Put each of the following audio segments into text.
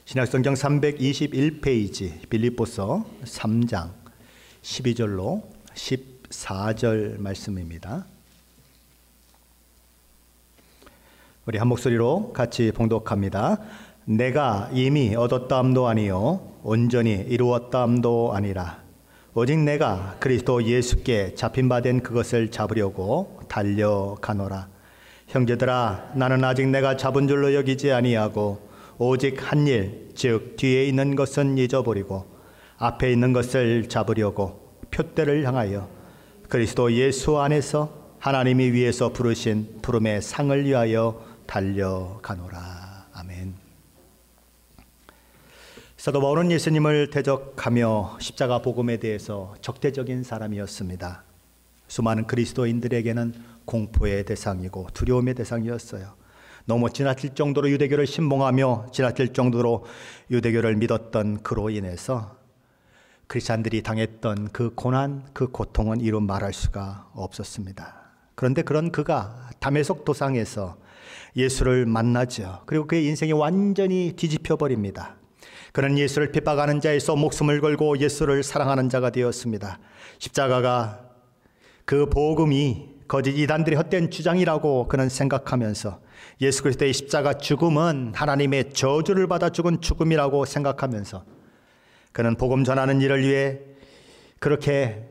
신약성경 321페이지 빌립보서 3장 12절로 14절 말씀입니다. 우리 한 목소리로 같이 봉독합니다. 내가 이미 얻었다함도 아니요 온전히 이루었다함도 아니라 오직 내가 그리스도 예수께 잡힌 바 된 그것을 잡으려고 달려가노라. 형제들아, 나는 아직 내가 잡은 줄로 여기지 아니하고 오직 한 일, 즉 뒤에 있는 것은 잊어버리고 앞에 있는 것을 잡으려고 표대를 향하여 그리스도 예수 안에서 하나님이 위에서 부르신 부름의 상을 위하여 달려가노라. 아멘. 사도 바울은 예수님을 대적하며 십자가 복음에 대해서 적대적인 사람이었습니다. 수많은 그리스도인들에게는 공포의 대상이고 두려움의 대상이었어요. 너무 지나칠 정도로 유대교를 신봉하며 지나칠 정도로 유대교를 믿었던 그로 인해서 크리스찬들이 당했던 그 고난, 그 고통은 이루 말할 수가 없었습니다. 그런데 그런 그가 다메섹 도상에서 예수를 만나죠. 그리고 그의 인생이 완전히 뒤집혀 버립니다. 그는 예수를 핍박하는 자에서 목숨을 걸고 예수를 사랑하는 자가 되었습니다. 십자가가 그 복음이 거짓 이단들의 헛된 주장이라고 그는 생각하면서 예수 그리스도의 십자가 죽음은 하나님의 저주를 받아 죽은 죽음이라고 생각하면서 그는 복음 전하는 일을 위해 그렇게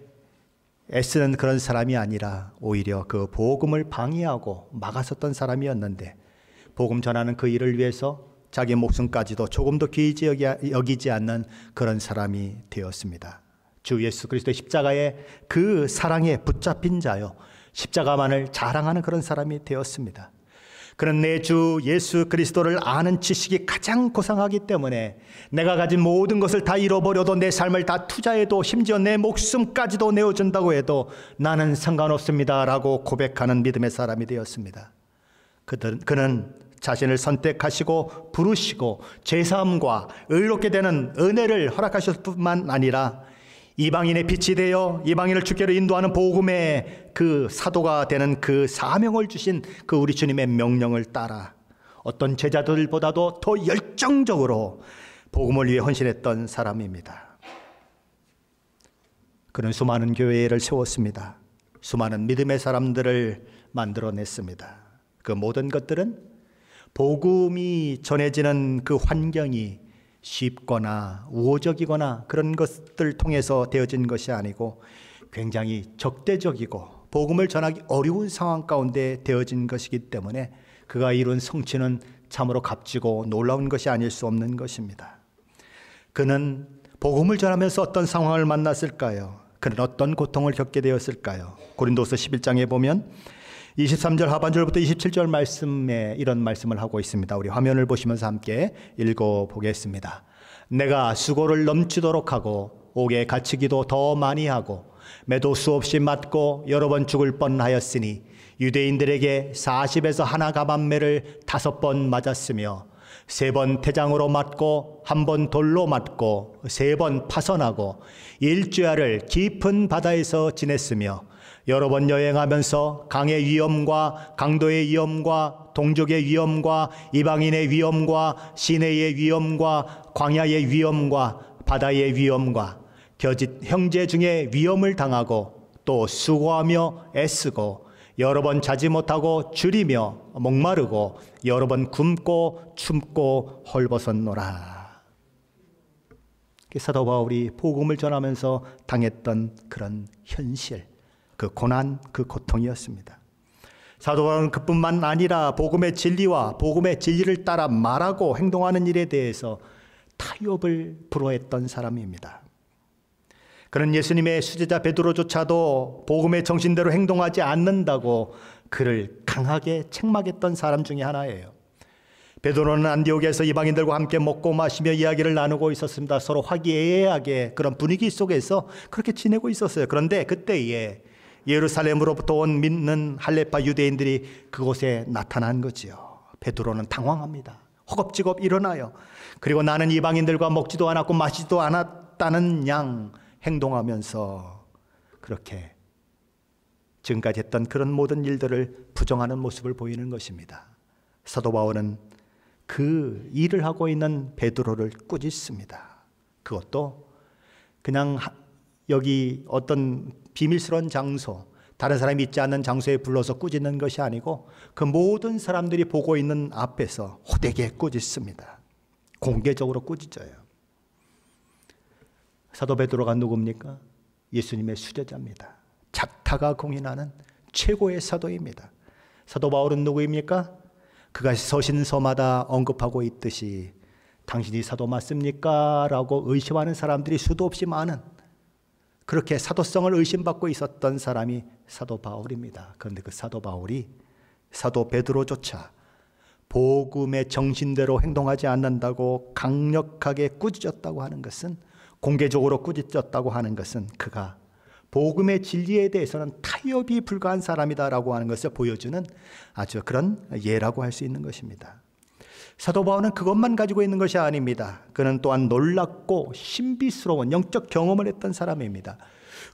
애쓰는 그런 사람이 아니라 오히려 그 복음을 방해하고 막았었던 사람이었는데 복음 전하는 그 일을 위해서 자기 목숨까지도 조금도 귀히 여기지 않는 그런 사람이 되었습니다. 주 예수 그리스도의 십자가의 그 사랑에 붙잡힌 자요, 십자가만을 자랑하는 그런 사람이 되었습니다. 그는 내 주 예수 그리스도를 아는 지식이 가장 고상하기 때문에 내가 가진 모든 것을 다 잃어버려도 내 삶을 다 투자해도 심지어 내 목숨까지도 내어준다고 해도 나는 상관없습니다 라고 고백하는 믿음의 사람이 되었습니다. 그는 자신을 선택하시고 부르시고 제사함과 의롭게 되는 은혜를 허락하셨을 뿐만 아니라 이방인의 빛이 되어 이방인을 주께로 인도하는 복음의 그 사도가 되는 그 사명을 주신 그 우리 주님의 명령을 따라 어떤 제자들보다도 더 열정적으로 복음을 위해 헌신했던 사람입니다. 그는 수많은 교회를 세웠습니다. 수많은 믿음의 사람들을 만들어냈습니다. 그 모든 것들은 복음이 전해지는 그 환경이 쉽거나 우호적이거나 그런 것들 통해서 되어진 것이 아니고 굉장히 적대적이고 복음을 전하기 어려운 상황 가운데 되어진 것이기 때문에 그가 이룬 성취는 참으로 값지고 놀라운 것이 아닐 수 없는 것입니다. 그는 복음을 전하면서 어떤 상황을 만났을까요? 그는 어떤 고통을 겪게 되었을까요? 고린도서 11장에 보면 23절 하반절부터 27절 말씀에 이런 말씀을 하고 있습니다. 우리 화면을 보시면서 함께 읽어보겠습니다. 내가 수고를 넘치도록 하고 옥에 갇히기도 더 많이 하고 매도 수없이 맞고 여러 번 죽을 뻔하였으니 유대인들에게 40에서 하나 가만매를 5번 맞았으며 3번 태장으로 맞고 1번 돌로 맞고 3번 파선하고 일주야를 깊은 바다에서 지냈으며 여러 번 여행하면서 강의 위험과 강도의 위험과 동족의 위험과 이방인의 위험과 시내의 위험과 광야의 위험과 바다의 위험과 겨짓 형제 중에 위험을 당하고 또 수고하며 애쓰고 여러 번 자지 못하고 줄이며 목마르고 여러 번 굶고 춤고 헐벗었노라. 사도 바울이 복음을 전하면서 당했던 그런 현실, 그 고난, 그 고통이었습니다. 사도 바울은 그뿐만 아니라 복음의 진리와 복음의 진리를 따라 말하고 행동하는 일에 대해서 타협을 불허했던 사람입니다. 그는 예수님의 수제자 베드로조차도 복음의 정신대로 행동하지 않는다고 그를 강하게 책망했던 사람 중에 하나예요. 베드로는 안디옥에서 이방인들과 함께 먹고 마시며 이야기를 나누고 있었습니다. 서로 화기애애하게 그런 분위기 속에서 그렇게 지내고 있었어요. 그런데 그때에 예루살렘으로부터 온 믿는 할레파 유대인들이 그곳에 나타난 거지요. 베드로는 당황합니다. 허겁지겁 일어나요. 그리고 나는 이방인들과 먹지도 않았고 마시지도 않았다는 양 행동하면서 그렇게 지금까지 했던 그런 모든 일들을 부정하는 모습을 보이는 것입니다. 사도 바울은 그 일을 하고 있는 베드로를 꾸짖습니다. 그것도 그냥 여기 어떤 비밀스러운 장소, 다른 사람이 있지 않는 장소에 불러서 꾸짖는 것이 아니고 그 모든 사람들이 보고 있는 앞에서 호되게 꾸짖습니다. 공개적으로 꾸짖어요. 사도 베드로가 누굽니까? 예수님의 수제자입니다. 자타가 공인하는 최고의 사도입니다. 사도 바울은 누구입니까? 그가 서신서마다 언급하고 있듯이 당신이 사도 맞습니까? 라고 의심하는 사람들이 수도 없이 많은, 그렇게 사도성을 의심받고 있었던 사람이 사도 바울입니다. 그런데 그 사도 바울이 사도 베드로조차 복음의 정신대로 행동하지 않는다고 강력하게 꾸짖었다고 하는 것은, 공개적으로 꾸짖었다고 하는 것은 그가 복음의 진리에 대해서는 타협이 불가한 사람이다라고 하는 것을 보여주는 아주 그런 예라고 할 수 있는 것입니다. 사도 바울은 그것만 가지고 있는 것이 아닙니다. 그는 또한 놀랍고 신비스러운 영적 경험을 했던 사람입니다.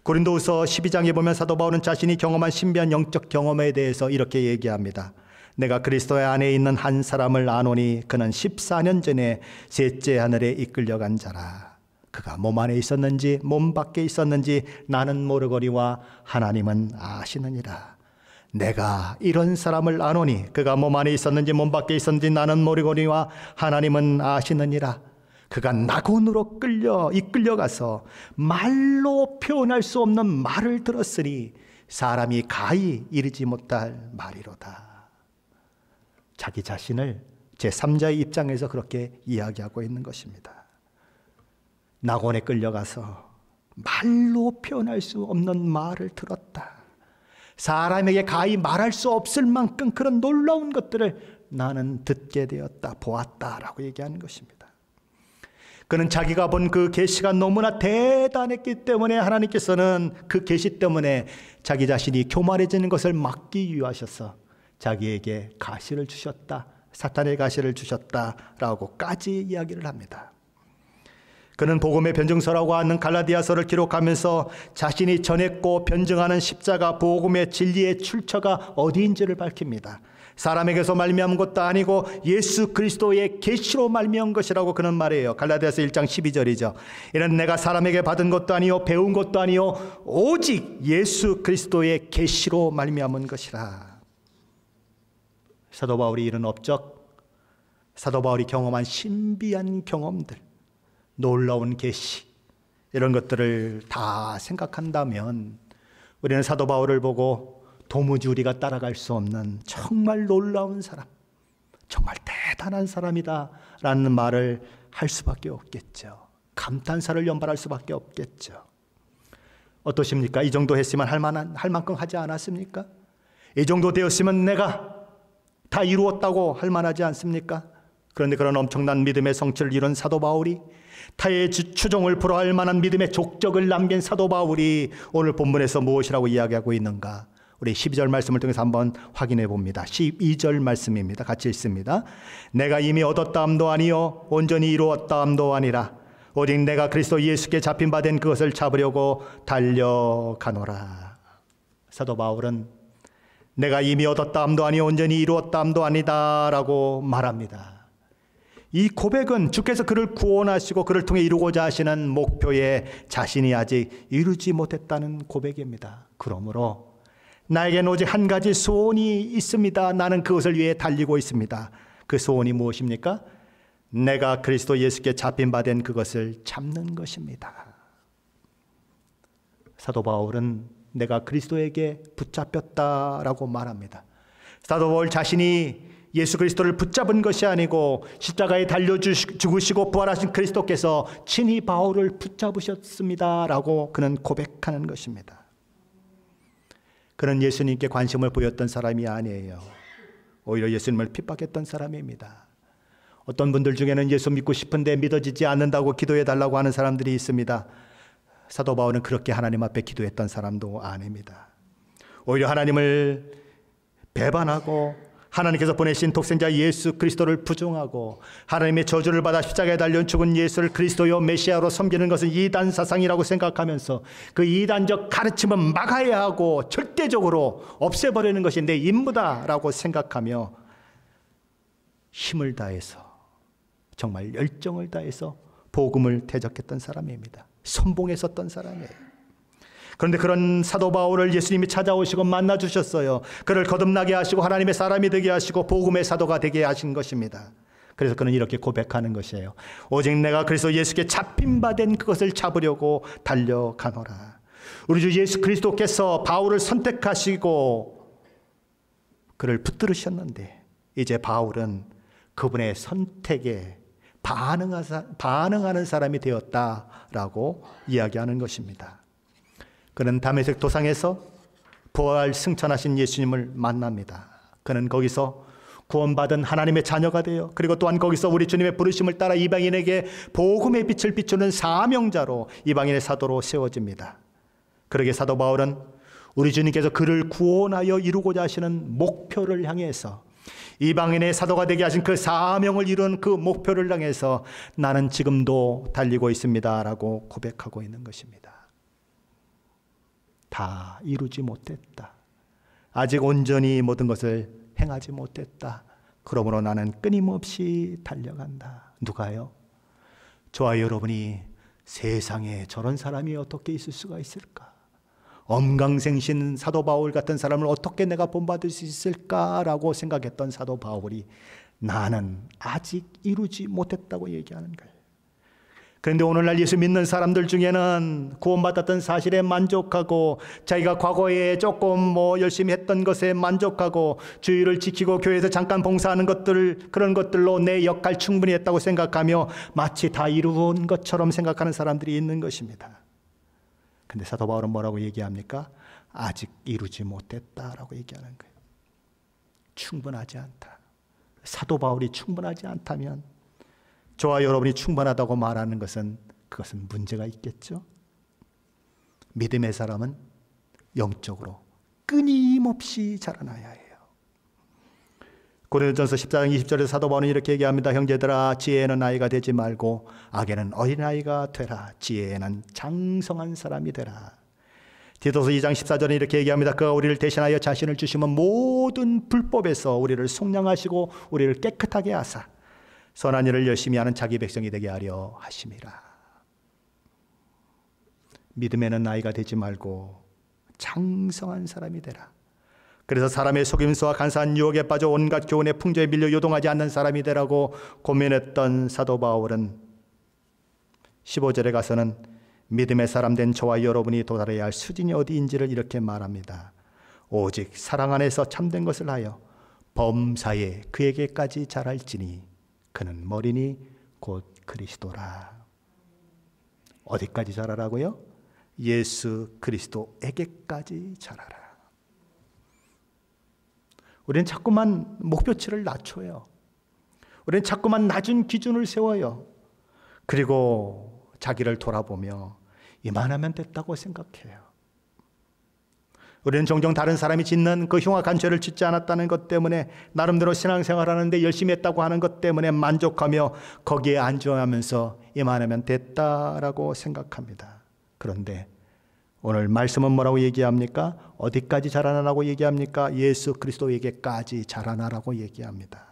고린도후서 12장에 보면 사도 바울은 자신이 경험한 신비한 영적 경험에 대해서 이렇게 얘기합니다. 내가 그리스도의 안에 있는 한 사람을 아노니 그는 14년 전에 셋째 하늘에 이끌려간 자라. 그가 몸 안에 있었는지 몸 밖에 있었는지 나는 모르거니와 하나님은 아시느니라. 내가 이런 사람을 아노니 그가 몸 안에 있었는지 몸 밖에 있었는지 나는 모르거니와 하나님은 아시느니라. 그가 낙원으로 이끌려가서 말로 표현할 수 없는 말을 들었으니 사람이 가히 이르지 못할 말이로다. 자기 자신을 제3자의 입장에서 그렇게 이야기하고 있는 것입니다. 낙원에 끌려가서 말로 표현할 수 없는 말을 들었다. 사람에게 가히 말할 수 없을 만큼 그런 놀라운 것들을 나는 듣게 되었다, 보았다라고 얘기하는 것입니다. 그는 자기가 본 그 계시가 너무나 대단했기 때문에 하나님께서는 그 계시 때문에 자기 자신이 교만해지는 것을 막기 위하셔서 자기에게 가시를 주셨다, 사탄의 가시를 주셨다라고까지 이야기를 합니다. 그는 복음의 변증서라고 하는 갈라디아서를 기록하면서 자신이 전했고 변증하는 십자가 복음의 진리의 출처가 어디인지를 밝힙니다. 사람에게서 말미암은 것도 아니고 예수 그리스도의 계시로 말미암은 것이라고 그는 말해요. 갈라디아서 1장 12절이죠. 이는 내가 사람에게 받은 것도 아니요 배운 것도 아니요 오직 예수 그리스도의 계시로 말미암은 것이라. 사도 바울이 이룬 업적, 사도 바울이 경험한 신비한 경험들, 놀라운 계시, 이런 것들을 다 생각한다면 우리는 사도 바울을 보고 도무지 우리가 따라갈 수 없는 정말 놀라운 사람, 정말 대단한 사람이다 라는 말을 할 수밖에 없겠죠. 감탄사를 연발할 수밖에 없겠죠. 어떠십니까? 이 정도 했으면 할 만큼 하지 않았습니까? 이 정도 되었으면 내가 다 이루었다고 할 만하지 않습니까? 그런데 그런 엄청난 믿음의 성취를 이룬 사도 바울이, 타의 추종을 불허할 만한 믿음의 족적을 남긴 사도 바울이 오늘 본문에서 무엇이라고 이야기하고 있는가? 우리 12절 말씀을 통해서 한번 확인해 봅니다. 12절 말씀입니다. 같이 읽습니다. 내가 이미 얻었다함도 아니요 온전히 이루었다함도 아니라 오직 내가 그리스도 예수께 잡힌 바 된 그것을 잡으려고 달려가노라. 사도 바울은 내가 이미 얻었다함도 아니요 온전히 이루었다함도 아니다 라고 말합니다. 이 고백은 주께서 그를 구원하시고 그를 통해 이루고자 하시는 목표에 자신이 아직 이루지 못했다는 고백입니다. 그러므로 나에겐 오직 한 가지 소원이 있습니다. 나는 그것을 위해 달리고 있습니다. 그 소원이 무엇입니까? 내가 그리스도 예수께 잡힌 바 된 그것을 잡는 것입니다. 사도 바울은 내가 그리스도에게 붙잡혔다라고 말합니다. 사도 바울 자신이 예수 그리스도를 붙잡은 것이 아니고 십자가에 달려 죽으시고 부활하신 그리스도께서 친히 바울을 붙잡으셨습니다라고 그는 고백하는 것입니다. 그는 예수님께 관심을 보였던 사람이 아니에요. 오히려 예수님을 핍박했던 사람입니다. 어떤 분들 중에는 예수 믿고 싶은데 믿어지지 않는다고 기도해 달라고 하는 사람들이 있습니다. 사도 바울은 그렇게 하나님 앞에 기도했던 사람도 아닙니다. 오히려 하나님을 배반하고 하나님께서 보내신 독생자 예수 그리스도를 부정하고 하나님의 저주를 받아 십자가에 달려 죽은 예수를 그리스도요 메시아로 섬기는 것은 이단 사상이라고 생각하면서 그 이단적 가르침은 막아야 하고 절대적으로 없애버리는 것이 내 임무다라고 생각하며 힘을 다해서, 정말 열정을 다해서 복음을 대적했던 사람입니다. 선봉했었던 사람이에요. 그런데 그런 사도 바울을 예수님이 찾아오시고 만나 주셨어요. 그를 거듭나게 하시고 하나님의 사람이 되게 하시고 복음의 사도가 되게 하신 것입니다. 그래서 그는 이렇게 고백하는 것이에요. 오직 내가 그리스도 예수께 잡힌 바 된 그것을 잡으려고 달려가노라. 우리 주 예수 그리스도께서 바울을 선택하시고 그를 붙들으셨는데 이제 바울은 그분의 선택에 반응하는 사람이 되었다라고 이야기하는 것입니다. 그는 다메섹 도상에서 부활 승천하신 예수님을 만납니다. 그는 거기서 구원받은 하나님의 자녀가 되어, 그리고 또한 거기서 우리 주님의 부르심을 따라 이방인에게 복음의 빛을 비추는 사명자로, 이방인의 사도로 세워집니다. 그러게 사도 바울은 우리 주님께서 그를 구원하여 이루고자 하시는 목표를 향해서, 이방인의 사도가 되게 하신 그 사명을 이룬 그 목표를 향해서 나는 지금도 달리고 있습니다 라고 고백하고 있는 것입니다. 다 이루지 못했다. 아직 온전히 모든 것을 행하지 못했다. 그러므로 나는 끊임없이 달려간다. 누가요? 저와 여러분이 세상에 저런 사람이 어떻게 있을 수가 있을까? 엄강생신 사도 바울 같은 사람을 어떻게 내가 본받을 수 있을까라고 생각했던 사도 바울이 나는 아직 이루지 못했다고 얘기하는 거예요. 그런데 오늘날 예수 믿는 사람들 중에는 구원받았던 사실에 만족하고, 자기가 과거에 조금 열심히 했던 것에 만족하고, 주의를 지키고 교회에서 잠깐 봉사하는 것들, 그런 것들로 내 역할 충분히 했다고 생각하며 마치 다 이루은 것처럼 생각하는 사람들이 있는 것입니다. 근데 사도 바울은 뭐라고 얘기합니까? 아직 이루지 못했다라고 얘기하는 거예요. 충분하지 않다. 사도 바울이 충분하지 않다면 저와 여러분이 충분하다고 말하는 것은, 그것은 문제가 있겠죠. 믿음의 사람은 영적으로 끊임없이 자라나야 해요. 고린도전서 14장 20절에 사도 바울은 이렇게 얘기합니다. 형제들아, 지혜에는 나이가 되지 말고 악에는 어린아이가 되라. 지혜에는 장성한 사람이 되라. 디도서 2장 14절에 이렇게 얘기합니다. 그가 우리를 대신하여 자신을 주시면 모든 불법에서 우리를 속량하시고 우리를 깨끗하게 하사 선한 일을 열심히 하는 자기 백성이 되게 하려 하심이라. 믿음에는 나이가 되지 말고 장성한 사람이 되라. 그래서 사람의 속임수와 간사한 유혹에 빠져 온갖 교훈의 풍조에 밀려 요동하지 않는 사람이 되라고 고민했던 사도 바울은 15절에 가서는 믿음의 사람 된 저와 여러분이 도달해야 할 수준이 어디인지를 이렇게 말합니다. 오직 사랑 안에서 참된 것을 하여 범사에 그에게까지 자랄지니 그는 머리니 곧 그리스도라. 어디까지 자라라고요? 예수 그리스도에게까지 자라라. 우리는 자꾸만 목표치를 낮춰요. 우리는 자꾸만 낮은 기준을 세워요. 그리고 자기를 돌아보며 이만하면 됐다고 생각해요. 우리는 종종 다른 사람이 짓는 그 흉악한 죄를 짓지 않았다는 것 때문에 나름대로 신앙생활하는데 열심히 했다고 하는 것 때문에 만족하며 거기에 안주하면서 이만하면 됐다라고 생각합니다. 그런데 오늘 말씀은 뭐라고 얘기합니까? 어디까지 자라나라고 얘기합니까? 예수 그리스도에게까지 자라나라고 얘기합니다.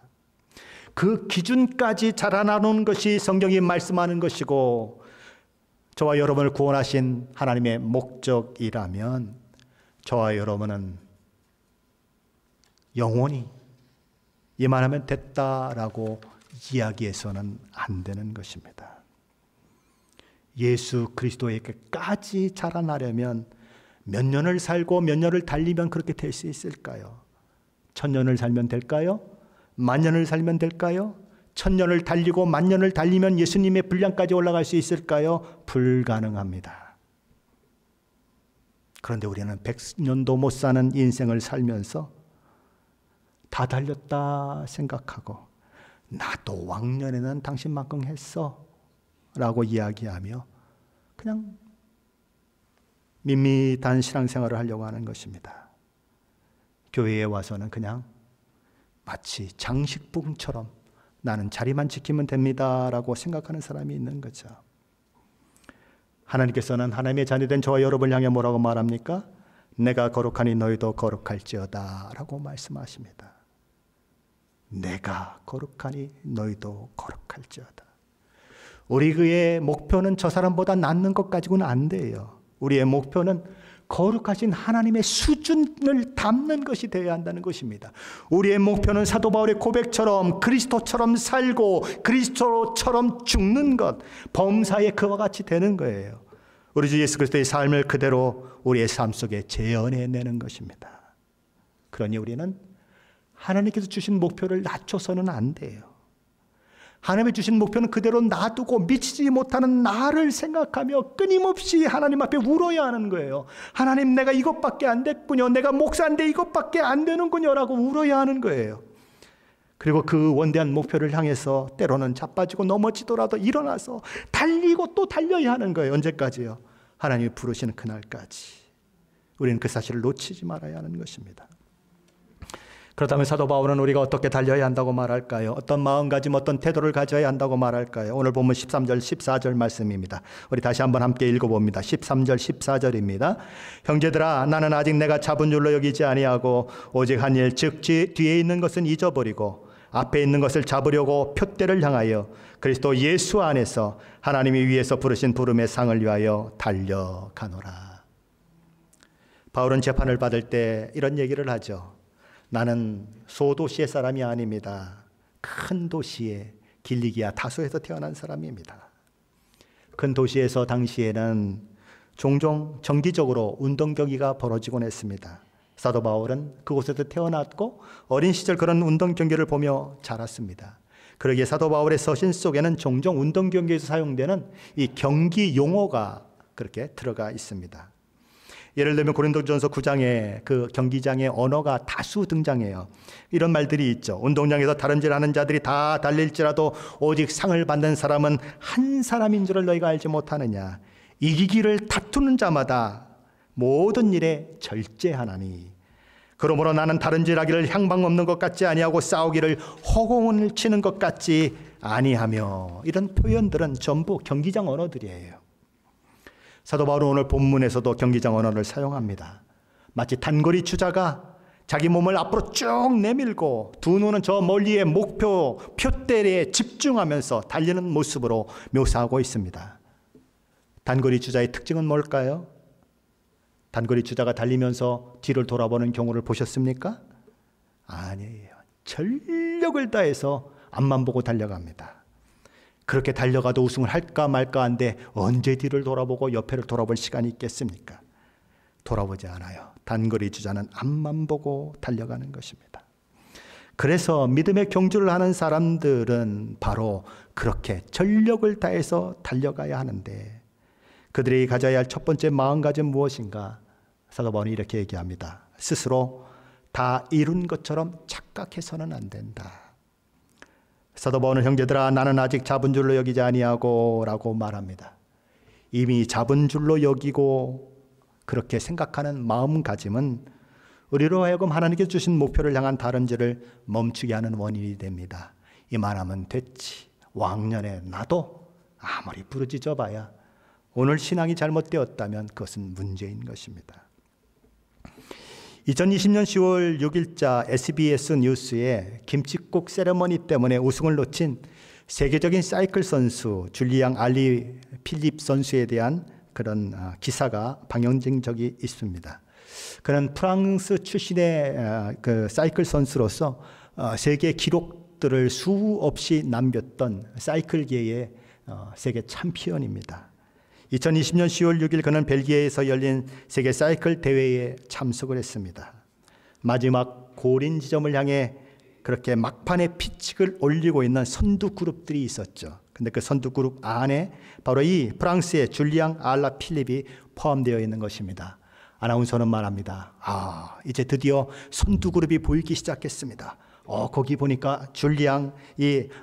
그 기준까지 자라나는 것이 성경이 말씀하는 것이고 저와 여러분을 구원하신 하나님의 목적이라면 저와 여러분은 영원히 이만하면 됐다라고 이야기해서는 안 되는 것입니다. 예수 그리스도에게까지 자라나려면 몇 년을 살고 몇 년을 달리면 그렇게 될 수 있을까요? 1000년을 살면 될까요? 10,000년을 살면 될까요? 1000년을 달리고 10,000년을 달리면 예수님의 분량까지 올라갈 수 있을까요? 불가능합니다. 그런데 우리는 100년도 못 사는 인생을 살면서 다 달렸다 생각하고 나도 왕년에는 당신만큼 했어 라고 이야기하며 그냥 밋밋한 신앙생활을 하려고 하는 것입니다. 교회에 와서는 그냥 마치 장식품처럼 나는 자리만 지키면 됩니다 라고 생각하는 사람이 있는 거죠. 하나님께서는 하나님의 자녀된 저와 여러분을 향해 뭐라고 말합니까? 내가 거룩하니 너희도 거룩할지어다 라고 말씀하십니다. 내가 거룩하니 너희도 거룩할지어다. 우리의 목표는 저 사람보다 낫는 것 가지고는 안 돼요. 우리의 목표는 거룩하신 하나님의 수준을 담는 것이 되어야 한다는 것입니다. 우리의 목표는 사도 바울의 고백처럼 그리스도처럼 살고 그리스도처럼 죽는 것, 범사에 그와 같이 되는 거예요. 우리 주 예수 그리스도의 삶을 그대로 우리의 삶 속에 재현해내는 것입니다. 그러니 우리는 하나님께서 주신 목표를 낮춰서는 안 돼요. 하나님이 주신 목표는 그대로 놔두고 미치지 못하는 나를 생각하며 끊임없이 하나님 앞에 울어야 하는 거예요. 하나님, 내가 이것밖에 안 됐군요. 내가 목사인데 이것밖에 안 되는군요 라고 울어야 하는 거예요. 그리고 그 원대한 목표를 향해서 때로는 자빠지고 넘어지더라도 일어나서 달리고 또 달려야 하는 거예요. 언제까지요? 하나님이 부르시는 그날까지. 우리는 그 사실을 놓치지 말아야 하는 것입니다. 그렇다면 사도 바울은 우리가 어떻게 달려야 한다고 말할까요? 어떤 마음가짐, 어떤 태도를 가져야 한다고 말할까요? 오늘 보면 13절, 14절 말씀입니다. 우리 다시 한번 함께 읽어봅니다. 13절, 14절입니다. 형제들아, 나는 아직 내가 잡은 줄로 여기지 아니하고 오직 한 일, 즉 뒤에 있는 것은 잊어버리고 앞에 있는 것을 잡으려고 표대를 향하여 그리스도 예수 안에서 하나님이 위에서 부르신 부름의 상을 위하여 달려가노라. 바울은 재판을 받을 때 이런 얘기를 하죠. 나는 소도시의 사람이 아닙니다. 큰 도시의 길리기아 다소에서 태어난 사람입니다. 큰 도시에서 당시에는 종종 정기적으로 운동 경기가 벌어지곤 했습니다. 사도 바울은 그곳에서 태어났고 어린 시절 그런 운동 경기를 보며 자랐습니다. 그러기에 사도 바울의 서신 속에는 종종 운동 경기에서 사용되는 이 경기 용어가 그렇게 들어가 있습니다. 예를 들면 고린도전서 9장에 그 경기장의 언어가 다수 등장해요. 이런 말들이 있죠. 운동장에서 다름질하는 자들이 다 달릴지라도 오직 상을 받는 사람은 한 사람인 줄을 너희가 알지 못하느냐. 이기기를 다투는 자마다 모든 일에 절제하나니. 그러므로 나는 다름질하기를 향방 없는 것 같지 아니하고 싸우기를 허공을 치는 것 같지 아니하며. 이런 표현들은 전부 경기장 언어들이에요. 사도 바울은 오늘 본문에서도 경기장 언어를 사용합니다. 마치 단거리 주자가 자기 몸을 앞으로 쭉 내밀고 두 눈은 저 멀리의 목표 표대에 집중하면서 달리는 모습으로 묘사하고 있습니다. 단거리 주자의 특징은 뭘까요? 단거리 주자가 달리면서 뒤를 돌아보는 경우를 보셨습니까? 아니에요. 전력을 다해서 앞만 보고 달려갑니다. 그렇게 달려가도 우승을 할까 말까 한데 언제 뒤를 돌아보고 옆에를 돌아볼 시간이 있겠습니까? 돌아보지 않아요. 단거리 주자는 앞만 보고 달려가는 것입니다. 그래서 믿음의 경주를 하는 사람들은 바로 그렇게 전력을 다해서 달려가야 하는데 그들이 가져야 할 첫 번째 마음가짐 무엇인가? 사도 바울이 이렇게 얘기합니다. 스스로 다 이룬 것처럼 착각해서는 안 된다. 사도 바울은 형제들아 나는 아직 잡은 줄로 여기지 아니하고 라고 말합니다. 이미 잡은 줄로 여기고 그렇게 생각하는 마음가짐은 우리로 하여금 하나님께서 주신 목표를 향한 다름질을 멈추게 하는 원인이 됩니다. 이만하면 됐지. 왕년에 나도 아무리 부르짖어 봐야 오늘 신앙이 잘못되었다면 그것은 문제인 것입니다. 2020년 10월 6일자 SBS 뉴스에 김칫국 세레머니 때문에 우승을 놓친 세계적인 사이클 선수 줄리앙 알리 필립 선수에 대한 그런 기사가 방영된 적이 있습니다. 그는 프랑스 출신의 그 사이클 선수로서 세계 기록들을 수없이 남겼던 사이클계의 세계 챔피언입니다. 2020년 10월 6일 그는 벨기에에서 열린 세계 사이클 대회에 참석을 했습니다. 마지막 고린 지점을 향해 그렇게 막판에 피직을 올리고 있는 선두 그룹들이 있었죠. 근데 그 선두 그룹 안에 바로 이 프랑스의 줄리앙 알라 필립이 포함되어 있는 것입니다. 아나운서는 말합니다. 이제 드디어 선두 그룹이 보이기 시작했습니다. 거기 보니까 줄리앙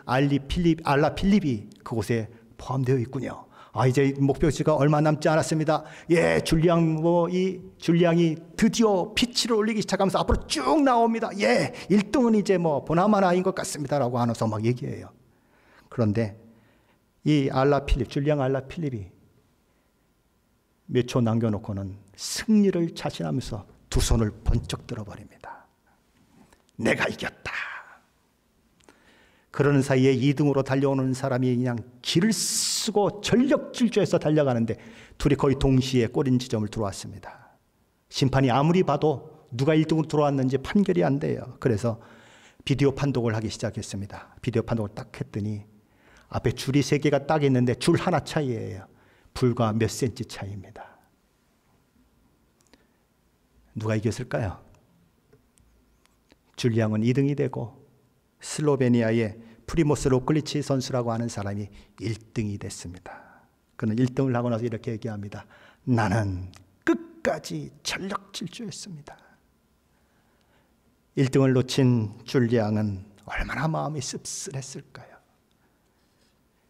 알라 필립이 그곳에 포함되어 있군요. 이제 목표치가 얼마 남지 않았습니다. 예, 줄리앙이 드디어 피치를 올리기 시작하면서 앞으로 쭉 나옵니다. 예, 1등은 이제 보나마나인 것 같습니다. 라고 하면서 막 얘기해요. 그런데 이 줄리앙 알라 필립이 몇 초 남겨놓고는 승리를 자신하면서 두 손을 번쩍 들어버립니다. 내가 이겼다. 그러는 사이에 2등으로 달려오는 사람이 그냥 길을 쓰고 전력 질주해서 달려가는데 둘이 거의 동시에 꼬린 지점을 들어왔습니다. 심판이 아무리 봐도 누가 1등으로 들어왔는지 판결이 안 돼요. 그래서 비디오 판독을 하기 시작했습니다. 비디오 판독을 딱 했더니 앞에 줄이 3개가 딱 있는데 줄 하나 차이예요. 불과 몇 센치 차이입니다. 누가 이겼을까요? 줄리앙은 2등이 되고 슬로베니아의 프리모스 로클리치 선수라고 하는 사람이 1등이 됐습니다. 그는 1등을 하고 나서 이렇게 얘기합니다. 나는 끝까지 전력 질주했습니다. 1등을 놓친 줄리앙은 얼마나 마음이 씁쓸했을까요?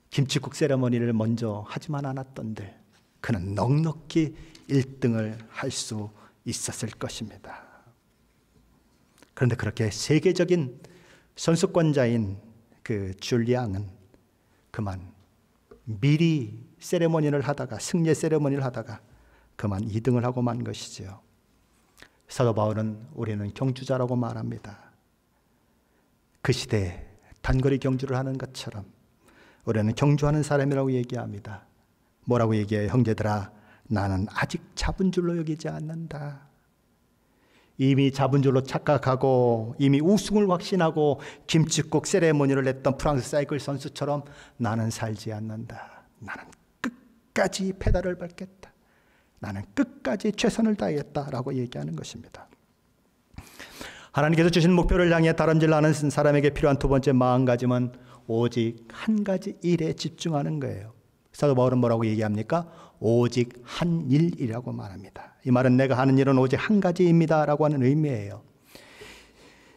김칫국 세레머니를 먼저 하지만 않았던데 그는 넉넉히 1등을 할 수 있었을 것입니다. 그런데 그렇게 세계적인 선수권자인 그 줄리앙은 그만 미리 세레머니를 하다가 승리 세레머니를 하다가 그만 2등을 하고 만 것이지요. 사도 바울은 우리는 경주자라고 말합니다. 그 시대에 단거리 경주를 하는 것처럼 우리는 경주하는 사람이라고 얘기합니다. 뭐라고 얘기해요? 형제들아, 나는 아직 잡은 줄로 여기지 않는다. 이미 잡은 줄로 착각하고 이미 우승을 확신하고 김칫국 세레모니를 했던 프랑스 사이클 선수처럼 나는 살지 않는다. 나는 끝까지 페달을 밟겠다. 나는 끝까지 최선을 다하겠다라고 얘기하는 것입니다. 하나님께서 주신 목표를 향해 다름질하는 사람에게 필요한 두 번째 마음가짐은 오직 한 가지 일에 집중하는 거예요. 사도 바울은 뭐라고 얘기합니까? 오직 한 일이라고 말합니다. 이 말은 내가 하는 일은 오직 한 가지입니다 라고 하는 의미예요.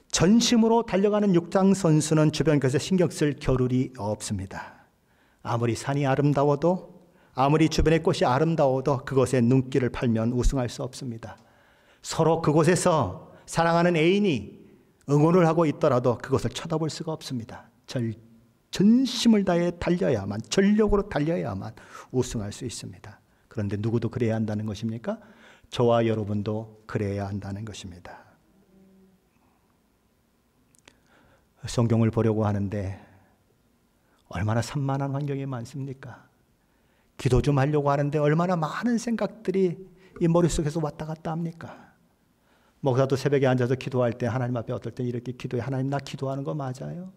전심으로 달려가는 육상 선수는 주변 것에 신경 쓸 겨를이 없습니다. 아무리 산이 아름다워도 아무리 주변의 꽃이 아름다워도 그것에 눈길을 팔면 우승할 수 없습니다. 서로 그곳에서 사랑하는 애인이 응원을 하고 있더라도 그것을 쳐다볼 수가 없습니다. 전심을 다해 달려야만, 전력으로 달려야만 우승할 수 있습니다. 그런데 누구도 그래야 한다는 것입니까? 저와 여러분도 그래야 한다는 것입니다. 성경을 보려고 하는데 얼마나 산만한 환경이 많습니까? 기도 좀 하려고 하는데 얼마나 많은 생각들이 이 머릿속에서 왔다 갔다 합니까? 목사도 새벽에 앉아서 기도할 때 하나님 앞에 어떨 때 이렇게 기도해. 하나님, 나 기도하는 거 맞아요?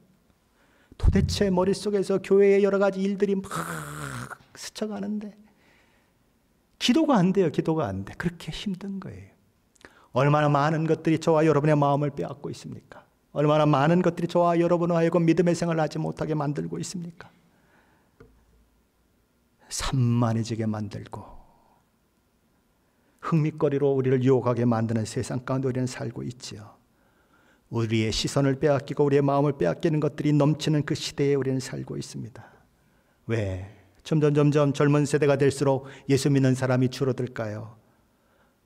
도대체 머릿속에서 교회의 여러 가지 일들이 막 스쳐가는데 기도가 안 돼요. 기도가 안 돼. 그렇게 힘든 거예요. 얼마나 많은 것들이 저와 여러분의 마음을 빼앗고 있습니까? 얼마나 많은 것들이 저와 여러분을 하여금 믿음의 생활을 하지 못하게 만들고 있습니까? 산만해지게 만들고 흥미거리로 우리를 유혹하게 만드는 세상 가운데 우리는 살고 있지요. 우리의 시선을 빼앗기고 우리의 마음을 빼앗기는 것들이 넘치는 그 시대에 우리는 살고 있습니다. 왜? 점점 젊은 세대가 될수록 예수 믿는 사람이 줄어들까요?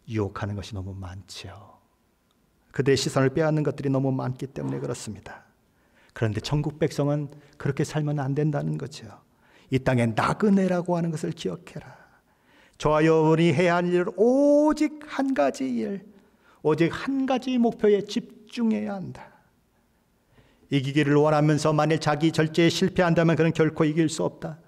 유혹하는 것이 너무 많죠. 그들의 시선을 빼앗는 것들이 너무 많기 때문에 그렇습니다. 그런데 천국 백성은 그렇게 살면 안 된다는 거죠. 이 땅에 나그네라고 하는 것을 기억해라. 저와 여러분이 해야 할 일은 오직 한 가지 일, 오직 한 가지 목표에 집중해야 한다. 이기기를 원하면서 만일 자기 절제에 실패한다면 그는 결코 이길 수 없다.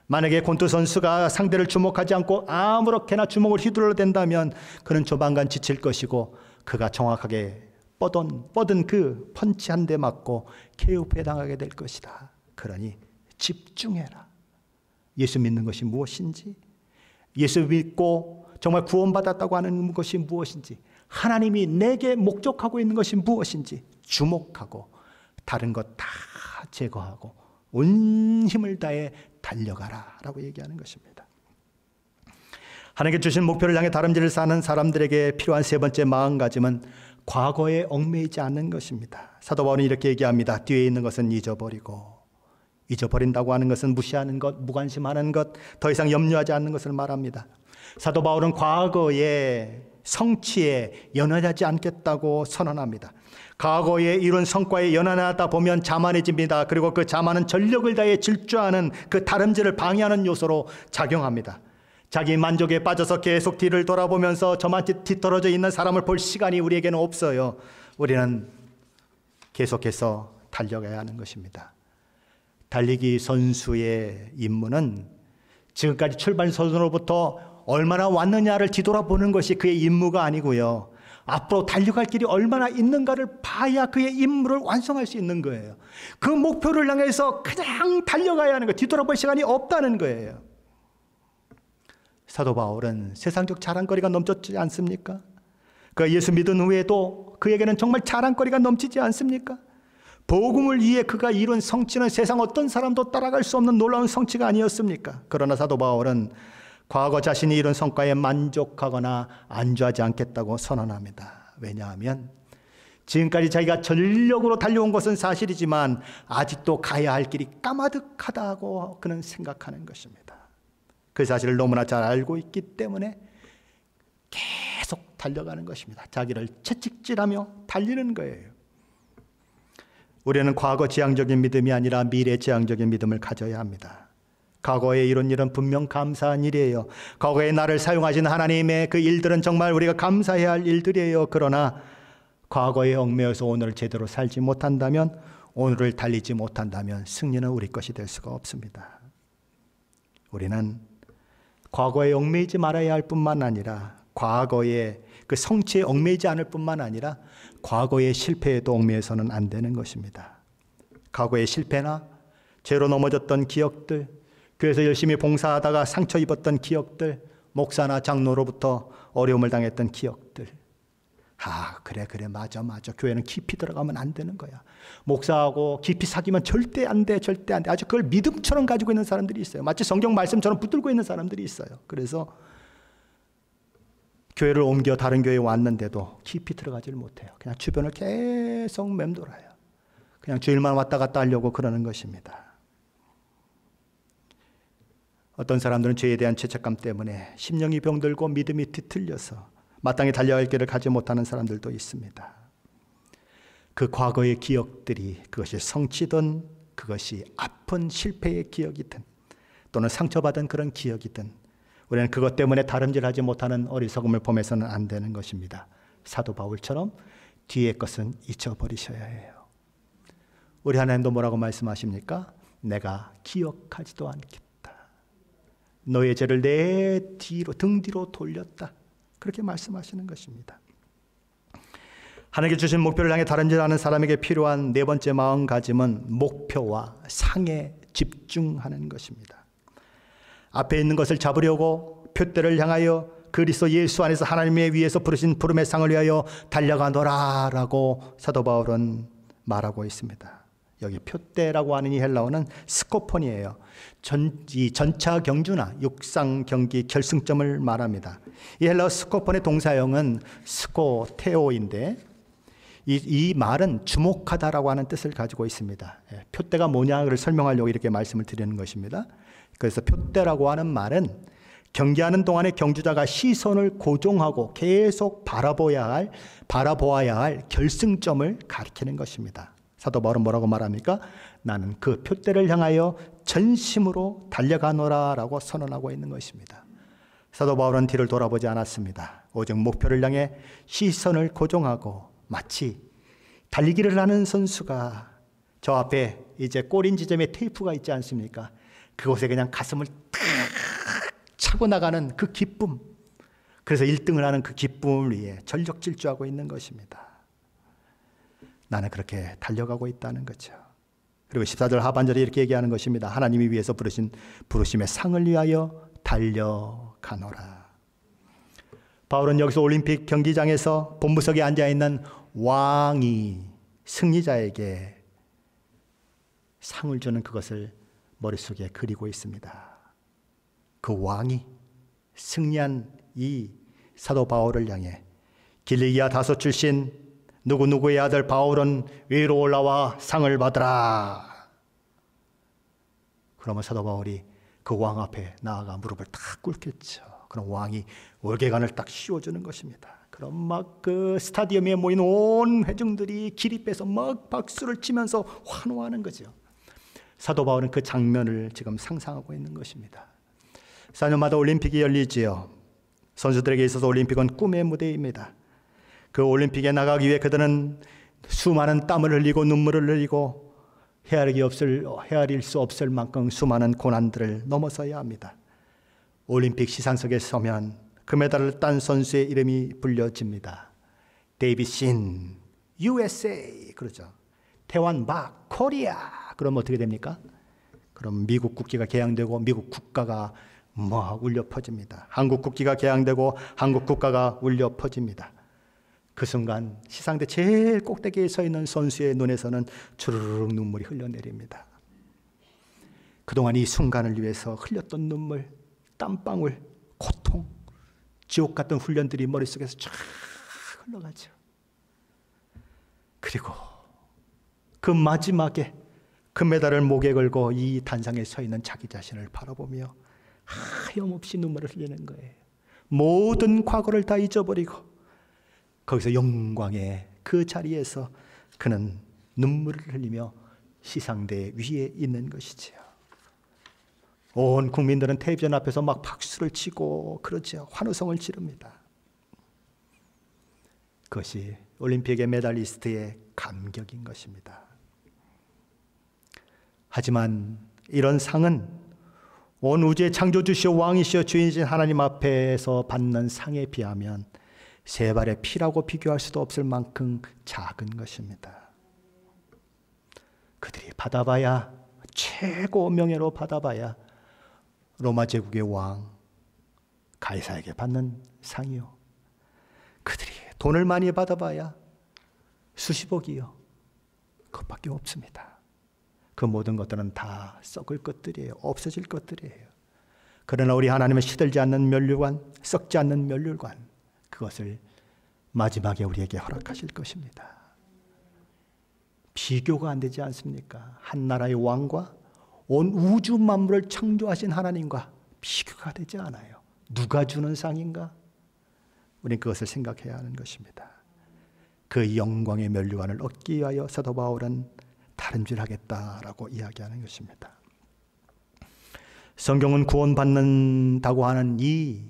만약에 곤투 선수가 상대를 주목하지 않고 아무렇게나 주먹을 휘둘러댄다면 그는 조만간 지칠 것이고 그가 정확하게 뻗은 그 펀치 한 대 맞고 KO에 당하게 될 것이다. 그러니 집중해라. 예수 믿는 것이 무엇인지, 예수 믿고 정말 구원받았다고 하는 것이 무엇인지, 하나님이 내게 목적하고 있는 것이 무엇인지 주목하고 다른 것 다 제거하고 온 힘을 다해 달려가라 라고 얘기하는 것입니다. 하나님께 주신 목표를 향해 다름질을 사는 사람들에게 필요한 세 번째 마음가짐은 과거에 얽매이지 않는 것입니다. 사도 바울은 이렇게 얘기합니다. 뒤에 있는 것은 잊어버리고, 잊어버린다고 하는 것은 무시하는 것, 무관심하는 것, 더 이상 염려하지 않는 것을 말합니다. 사도 바울은 과거의 성취에 연연하지 않겠다고 선언합니다. 과거에 이룬 성과에 연연하다 보면 자만해집니다. 그리고 그 자만은 전력을 다해 질주하는 그 다름질을 방해하는 요소로 작용합니다. 자기 만족에 빠져서 계속 뒤를 돌아보면서 저만 뒤떨어져 있는 사람을 볼 시간이 우리에게는 없어요. 우리는 계속해서 달려가야 하는 것입니다. 달리기 선수의 임무는 지금까지 출발선으로부터 얼마나 왔느냐를 뒤돌아보는 것이 그의 임무가 아니고요. 앞으로 달려갈 길이 얼마나 있는가를 봐야 그의 임무를 완성할 수 있는 거예요. 그 목표를 향해서 그냥 달려가야 하는 거예요. 뒤돌아볼 시간이 없다는 거예요. 사도 바울은 세상적 자랑거리가 넘쳤지 않습니까? 그 예수 믿은 후에도 그에게는 정말 자랑거리가 넘치지 않습니까? 복음을 위해 그가 이룬 성취는 세상 어떤 사람도 따라갈 수 없는 놀라운 성취가 아니었습니까? 그러나 사도 바울은 과거 자신이 이룬 성과에 만족하거나 안주하지 않겠다고 선언합니다. 왜냐하면 지금까지 자기가 전력으로 달려온 것은 사실이지만 아직도 가야 할 길이 까마득하다고 그는 생각하는 것입니다. 그 사실을 너무나 잘 알고 있기 때문에 계속 달려가는 것입니다. 자기를 채찍질하며 달리는 거예요. 우리는 과거 지향적인 믿음이 아니라 미래 지향적인 믿음을 가져야 합니다. 과거에 이룬 일은 분명 감사한 일이에요. 과거에 나를 사용하신 하나님의 그 일들은 정말 우리가 감사해야 할 일들이에요. 그러나 과거에 얽매여서 오늘을 제대로 살지 못한다면, 오늘을 달리지 못한다면 승리는 우리 것이 될 수가 없습니다. 우리는 과거에 얽매이지 말아야 할 뿐만 아니라, 과거에 그 성취에 얽매이지 않을 뿐만 아니라 과거의 실패에도 얽매여서는 안 되는 것입니다. 과거의 실패나 죄로 넘어졌던 기억들, 교회에서 열심히 봉사하다가 상처 입었던 기억들, 목사나 장로로부터 어려움을 당했던 기억들. 그래 맞아. 교회는 깊이 들어가면 안 되는 거야. 목사하고 깊이 사귀면 절대 안 돼. 아주 그걸 믿음처럼 가지고 있는 사람들이 있어요. 마치 성경 말씀처럼 붙들고 있는 사람들이 있어요. 그래서 교회를 옮겨 다른 교회에 왔는데도 깊이 들어가지를 못해요. 그냥 주변을 계속 맴돌아요. 그냥 주일만 왔다 갔다 하려고 그러는 것입니다. 어떤 사람들은 죄에 대한 죄책감 때문에 심령이 병들고 믿음이 뒤틀려서 마땅히 달려갈 길을 가지 못하는 사람들도 있습니다. 그 과거의 기억들이, 그것이 성취든 그것이 아픈 실패의 기억이든 또는 상처받은 그런 기억이든, 우리는 그것 때문에 다름질하지 못하는 어리석음을 범해서는 안 되는 것입니다. 사도 바울처럼 뒤의 것은 잊어버리셔야 해요. 우리 하나님도 뭐라고 말씀하십니까? 내가 기억하지도 않겠다. 너의 죄를 내 뒤로, 등 뒤로 돌렸다. 그렇게 말씀하시는 것입니다. 하나님께 주신 목표를 향해 다름질하는 사람에게 필요한 네 번째 마음가짐은 목표와 상에 집중하는 것입니다. 앞에 있는 것을 잡으려고 표대를 향하여 그리스도 예수 안에서 하나님의 위에서 부르신 부름의 상을 위하여 달려가노라 라고 사도 바울은 말하고 있습니다. 여기 표대라고 하는 이 헬라어는 스코폰이에요. 이 전차 경주나 육상 경기 결승점을 말합니다. 이 헬라어 스코폰의 동사형은 스코테오인데 이 말은 주목하다라고 하는 뜻을 가지고 있습니다. 표대가 뭐냐를 설명하려고 이렇게 말씀을 드리는 것입니다. 그래서 표대라고 하는 말은 경기하는 동안에 경주자가 시선을 고정하고 계속 바라보아야 할 결승점을 가리키는 것입니다. 사도 바울은 뭐라고 말합니까? 나는 그 표대를 향하여 전심으로 달려가노라 라고 선언하고 있는 것입니다. 사도 바울은 뒤를 돌아보지 않았습니다. 오직 목표를 향해 시선을 고정하고, 마치 달리기를 하는 선수가 저 앞에 이제 꼬린 지점에 테이프가 있지 않습니까? 그곳에 그냥 가슴을 탁 차고 나가는 그 기쁨, 그래서 1등을 하는 그 기쁨을 위해 전력 질주하고 있는 것입니다. 나는 그렇게 달려가고 있다는 거죠. 그리고 14절 하반절에 이렇게 얘기하는 것입니다. 하나님이 위해서 부르신 부르심의 상을 위하여 달려가노라. 바울은 여기서 올림픽 경기장에서 본부석에 앉아있는 왕이 승리자에게 상을 주는 그것을 머릿속에 그리고 있습니다. 그 왕이 승리한 이 사도 바울을 향해 길리기아 다소 출신 누구누구의 아들 바울은 위로 올라와 상을 받으라. 그러면 사도 바울이 그 왕 앞에 나아가 무릎을 탁 꿇겠죠. 그럼 왕이 월계관을 딱 씌워주는 것입니다. 그럼 막 그 스타디움에 모인 온 회중들이 기립해서 막 박수를 치면서 환호하는 거죠. 사도 바울은 그 장면을 지금 상상하고 있는 것입니다. 4년마다 올림픽이 열리지요. 선수들에게 있어서 올림픽은 꿈의 무대입니다. 그 올림픽에 나가기 위해 그들은 수많은 땀을 흘리고 눈물을 흘리고 헤아릴 수 없을 만큼 수많은 고난들을 넘어서야 합니다. 올림픽 시상석에 서면 금메달을 딴 선수의 이름이 불려집니다. 데이빗 신, USA 그러죠. 태완 박, 코리아. 그럼 어떻게 됩니까? 그럼 미국 국기가 개양되고 미국 국가가 막 울려 퍼집니다. 한국 국기가 개양되고 한국 국가가 울려 퍼집니다. 그 순간 시상대 제일 꼭대기에 서 있는 선수의 눈에서는 주르륵 눈물이 흘러내립니다. 그동안 이 순간을 위해서 흘렸던 눈물, 땀방울, 고통, 지옥 같은 훈련들이 머릿속에서 쫙 흘러가죠. 그리고 그 마지막에 금메달을 목에 걸고 이 단상에 서 있는 자기 자신을 바라보며 하염없이 눈물을 흘리는 거예요. 모든 과거를 다 잊어버리고 거기서 영광의 그 자리에서 그는 눈물을 흘리며 시상대 위에 있는 것이지요. 온 국민들은 텔레비전 앞에서 막 박수를 치고 그렇죠. 환호성을 지릅니다. 그것이 올림픽의 메달리스트의 감격인 것입니다. 하지만 이런 상은 온 우주의 창조주시오 왕이시오 주인이신 하나님 앞에서 받는 상에 비하면 세 발의 피라고 비교할 수도 없을 만큼 작은 것입니다. 그들이 받아봐야 최고 명예로 받아봐야 로마 제국의 왕 가이사에게 받는 상이요. 그들이 돈을 많이 받아봐야 수십억이요. 그것밖에 없습니다. 그 모든 것들은 다 썩을 것들이에요. 없어질 것들이에요. 그러나 우리 하나님은 시들지 않는 면류관, 썩지 않는 면류관, 그것을 마지막에 우리에게 허락하실 것입니다. 비교가 안 되지 않습니까? 한 나라의 왕과 온 우주 만물을 창조하신 하나님과 비교가 되지 않아요. 누가 주는 상인가? 우리는 그것을 생각해야 하는 것입니다. 그 영광의 면류관을 얻기 위하여 사도 바울은 다른 줄 하겠다라고 이야기하는 것입니다. 성경은 구원받는다고 하는 이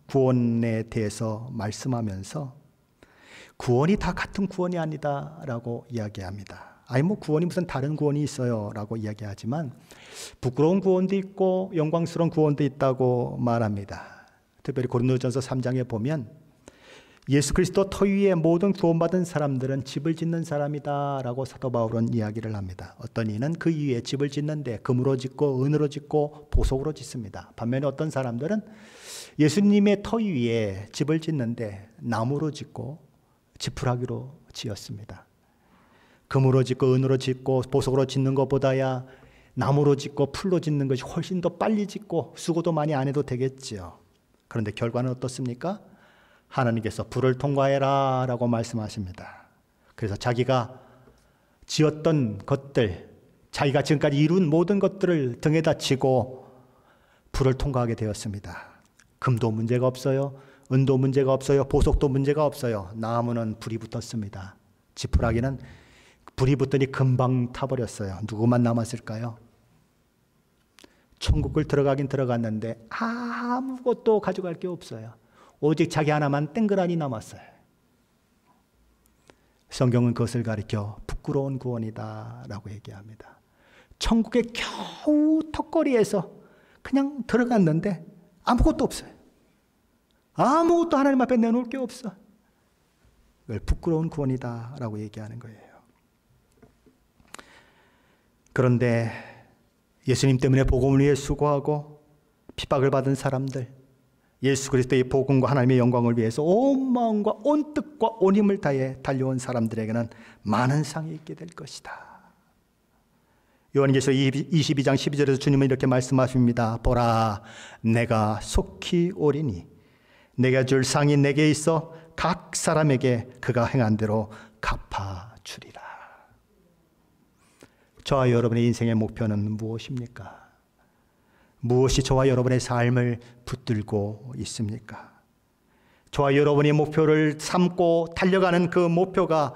구원에 대해서 말씀하면서 구원이 다 같은 구원이 아니다라고 이야기합니다. 아니 뭐 구원이 무슨 다른 구원이 있어요라고 이야기하지만 부끄러운 구원도 있고 영광스러운 구원도 있다고 말합니다. 특별히 고린도전서 3장에 보면 예수 그리스도 터 위에 모든 구원받은 사람들은 집을 짓는 사람이다라고 사도 바울은 이야기를 합니다. 어떤 이는 그 위에 집을 짓는데 금으로 짓고 은으로 짓고 보석으로 짓습니다. 반면에 어떤 사람들은 예수님의 터 위에 집을 짓는데 나무로 짓고 지푸라기로 지었습니다. 금으로 짓고 은으로 짓고 보석으로 짓는 것보다야 나무로 짓고 풀로 짓는 것이 훨씬 더 빨리 짓고 수고도 많이 안 해도 되겠지요. 그런데 결과는 어떻습니까? 하나님께서 불을 통과해라 라고 말씀하십니다. 그래서 자기가 지었던 것들, 자기가 지금까지 이룬 모든 것들을 등에다 지고 불을 통과하게 되었습니다. 금도 문제가 없어요. 은도 문제가 없어요. 보석도 문제가 없어요. 나무는 불이 붙었습니다. 지푸라기는 불이 붙더니 금방 타버렸어요. 누구만 남았을까요? 천국을 들어가긴 들어갔는데 아무것도 가져갈 게 없어요. 오직 자기 하나만 땡그라니 남았어요. 성경은 그것을 가리켜 부끄러운 구원이다 라고 얘기합니다. 천국의 겨우 턱걸이에서 그냥 들어갔는데 아무것도 없어요. 아무것도 하나님 앞에 내놓을 게 없어. 이걸 부끄러운 구원이다 라고 얘기하는 거예요. 그런데 예수님 때문에 복음을 위해 수고하고 핍박을 받은 사람들, 예수 그리스도의 복음과 하나님의 영광을 위해서 온 마음과 온 뜻과 온 힘을 다해 달려온 사람들에게는 많은 상이 있게 될 것이다. 요한계시록 22장 12절에서 주님은 이렇게 말씀하십니다. 보라, 내가 속히 오리니 내가 줄 상이 내게 있어 각 사람에게 그가 행한 대로 갚아주리라. 저와 여러분의 인생의 목표는 무엇입니까? 무엇이 저와 여러분의 삶을 붙들고 있습니까? 저와 여러분의 목표를 삼고 달려가는 그 목표가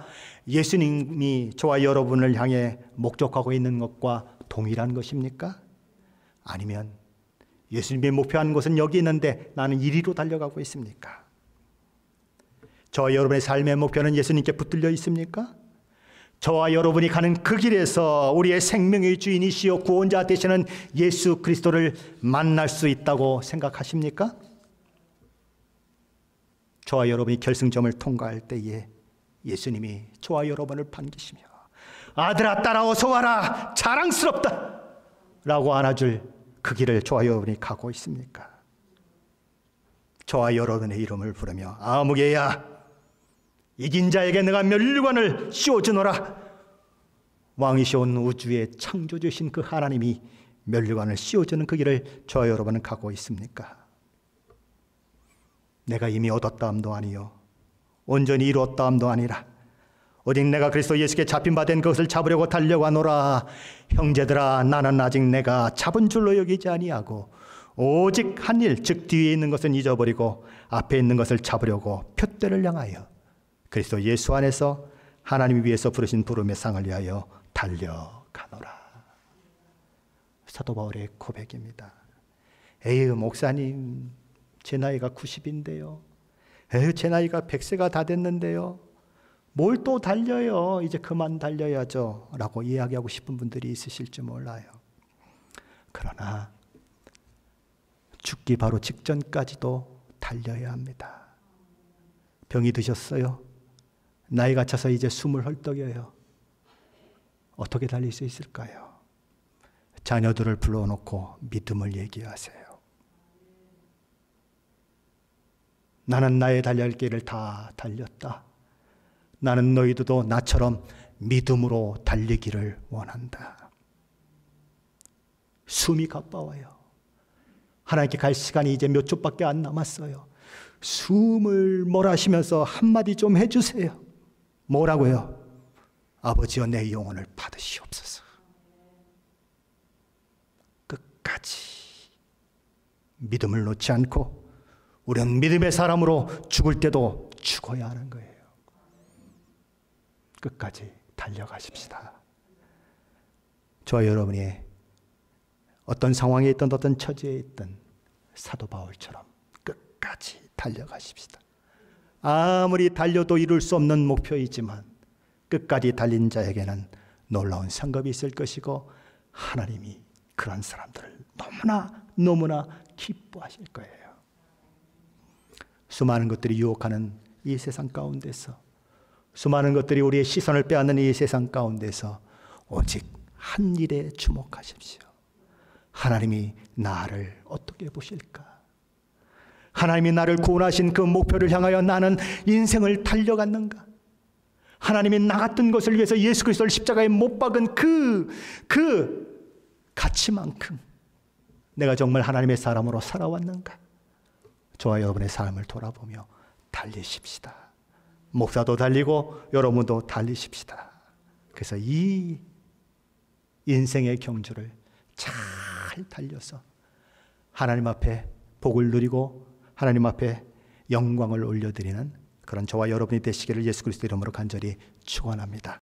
예수님이 저와 여러분을 향해 목적하고 있는 것과 동일한 것입니까? 아니면 예수님이 목표하는 것은 여기 있는데 나는 이리로 달려가고 있습니까? 저와 여러분의 삶의 목표는 예수님께 붙들려 있습니까? 저와 여러분이 가는 그 길에서 우리의 생명의 주인이시여 구원자 되시는 예수 그리스도를 만날 수 있다고 생각하십니까? 저와 여러분이 결승점을 통과할 때에 예수님이 저와 여러분을 반기시며 아들아 딸아 어서 와라 자랑스럽다 라고 안아줄 그 길을 저와 여러분이 가고 있습니까? 저와 여러분의 이름을 부르며 아무개야 이긴 자에게 내가 멸류관을 씌워주노라. 왕이시온 우주의 창조주신 그 하나님이 멸류관을 씌워주는 그 길을 저와 여러분은 가고 있습니까? 내가 이미 얻었다함도 아니요 온전히 이루었다함도 아니라 오직 내가 그리스도 예수께 잡힌 바 된 것을 잡으려고 달려가노라. 형제들아 나는 아직 내가 잡은 줄로 여기지 아니하고 오직 한 일 즉 뒤에 있는 것은 잊어버리고 앞에 있는 것을 잡으려고 표대를 향하여 그리스도 예수 안에서 하나님이 위해서 부르신 부름의 상을 위하여 달려가노라. 사도 바울의 고백입니다. 에휴 목사님 제 나이가 90인데요. 에휴 제 나이가 100세가 다 됐는데요. 뭘 또 달려요. 이제 그만 달려야죠. 라고 이야기하고 싶은 분들이 있으실지 몰라요. 그러나 죽기 바로 직전까지도 달려야 합니다. 병이 드셨어요? 나이가 차서 이제 숨을 헐떡여요. 어떻게 달릴 수 있을까요? 자녀들을 불러놓고 믿음을 얘기하세요. 나는 나의 달려야 할 길을 다 달렸다. 나는 너희들도 나처럼 믿음으로 달리기를 원한다. 숨이 가빠워요. 하나님께 갈 시간이 이제 몇 초밖에 안 남았어요. 숨을 몰아쉬면서 한마디 좀 해주세요. 뭐라고요? 아버지여 내 영혼을 받으시옵소서. 끝까지 믿음을 놓지 않고 우리는 믿음의 사람으로 죽을 때도 죽어야 하는 거예요. 끝까지 달려가십시다. 저와 여러분이 어떤 상황에 있든 어떤 처지에 있든 사도 바울처럼 끝까지 달려가십시다. 아무리 달려도 이룰 수 없는 목표이지만 끝까지 달린 자에게는 놀라운 상급이 있을 것이고 하나님이 그런 사람들을 너무나 기뻐하실 거예요. 수많은 것들이 유혹하는 이 세상 가운데서 수많은 것들이 우리의 시선을 빼앗는 이 세상 가운데서 오직 한 일에 주목하십시오. 하나님이 나를 어떻게 보실까? 하나님이 나를 구원하신 그 목표를 향하여 나는 인생을 달려갔는가? 하나님이 나 같은 것을 위해서 예수 그리스도를 십자가에 못 박은 그 가치만큼 내가 정말 하나님의 사람으로 살아왔는가? 저와 여러분의 삶을 돌아보며 달리십시다. 목사도 달리고 여러분도 달리십시다. 그래서 이 인생의 경주를 잘 달려서 하나님 앞에 복을 누리고 하나님 앞에 영광을 올려드리는 그런 저와 여러분이 되시기를 예수 그리스도 이름으로 간절히 축원합니다.